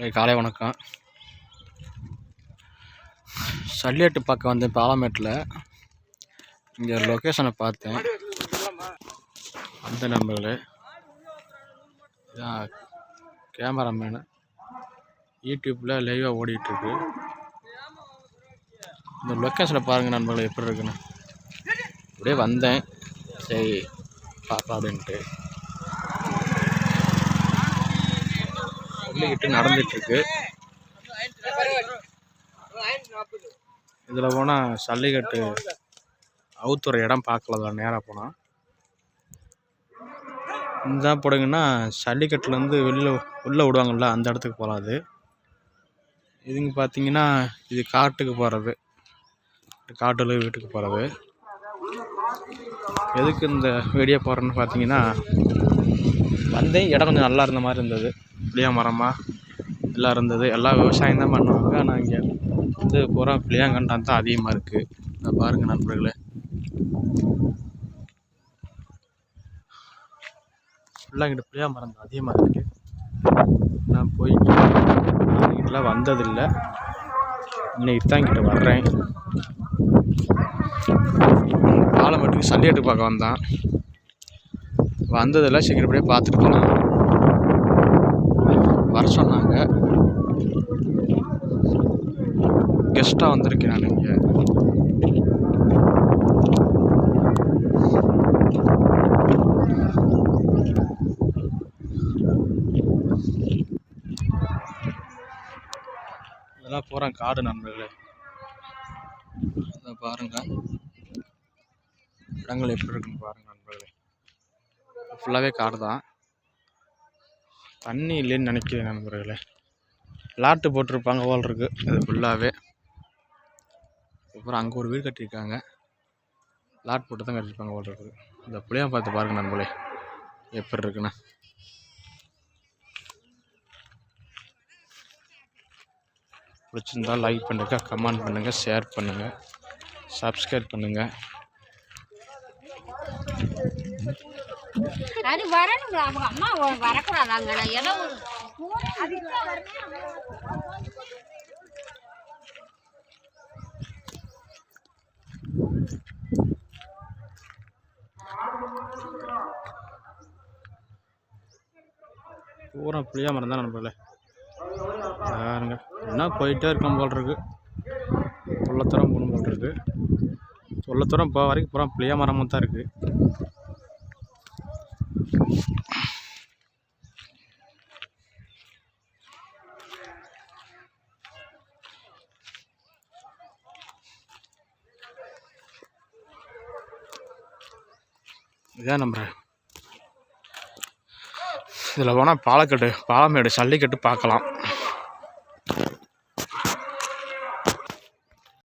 காலை வணக்கம். சல்லியட்டு பக்கம் வந்து பாலமேட்டில் இங்கே லொக்கேஷனை பார்த்தேன். அந்த நண்பர்களே இதான் கேமராமேனு யூடியூப்பில் லைவாக ஓடிட்டுருக்கு. இந்த லொக்கேஷனை பாருங்கள் நண்பர்களே எப்படி இருக்குன்னு. அப்படியே வந்தேன், சரி பார்க்கலாம் அப்படின்ட்டு சொல்லிக்கிட்டு நடந்துட்டுருக்கு. இதில் போனால் சல்லிக்கட்டு அவுத்துற இடம் பார்க்கல, நேராக போனால் இதுதான் போடுங்கன்னா சல்லிக்கட்டுலேருந்து உள்ளே விடுவாங்கள்ல அந்த இடத்துக்கு போகலாம். அது இதுங்க பார்த்தீங்கன்னா இது காட்டுக்கு போகிறது, காட்டில் வீட்டுக்கு போகிறது. எதுக்கு இந்த வீடியோ போடுறேன்னு பார்த்தீங்கன்னா, வந்தேன், இடம் கொஞ்சம் நல்லா இருந்த மாதிரி இருந்தது. புளியா மரமாக எல்லாம் இருந்தது. எல்லாம் விவசாயம் தான் பண்ணுவாங்க. ஆனால் இங்கே வந்து பூரா புளியாங்கன்றான் தான் அதிகமாக இருக்குது. இதை பாருங்கள் நண்பர்களே, ஃபுல்லாக இங்கிட்ட புளியா மரம் தான் அதிகமாக இருக்குது. நான் இங்கிட்டலாம் வந்ததில்லை, இன்னைக்கு தான் இங்கிட்ட வர்றேன். பாலமேட்டுக்கு சல்லியட்டு பார்க்க வந்ததில்லை, சீக்கிரப்படியே பார்த்துட்டு போகலாம் வர சொன்னாங்க. கெஸ்ட்டாக வந்திருக்கேன் நான் இங்கே. இதெல்லாம் போகிறேன் காடு நண்பர்களே, இதை பாருங்கள் இடங்கள் எப்படி இருக்குன்னு பாருங்கள் நண்பர்களே. ஃபுல்லாகவே காடு தான், தண்ணி இல்லைன்னு நினைக்கிறேன் நண்பர்களே. லாட்டு போட்டிருப்பாங்க போல் இருக்கு அது ஃபுல்லாகவே. அப்புறம் அங்கே ஒரு வீடு கட்டியிருக்காங்க, லாட் போட்டு தான் கட்டியிருப்பாங்க போல் இருக்குது. இந்த புளியா பார்த்து பாருங்க நண்பர்களே எப்படி இருக்குண்ணா. பிடிச்சிருந்தா லைக் பண்ணுங்கள், கமெண்ட் பண்ணுங்கள், ஷேர் பண்ணுங்கள், சப்ஸ்கிரைப் பண்ணுங்கள். அது வரணுங்களா? அவங்க அம்மா வரக்கூடாதாங்க. ஏதோ பூரா புளியா மரம் தான் நண்பர்களே. பாருங்க என்ன போயிட்டே இருக்கும் போல் இருக்கு. சொல்லத்தூரம் போகணும் போல் இருக்கு. சொல்லத்தூரம் போக வரைக்கும் பூரா புளியா மரமும் தான் இருக்குது. இதான் நம்புகிறேன். இதில் போனால் பாலமேடு சல்லிக்கட்டு பார்க்கலாம்.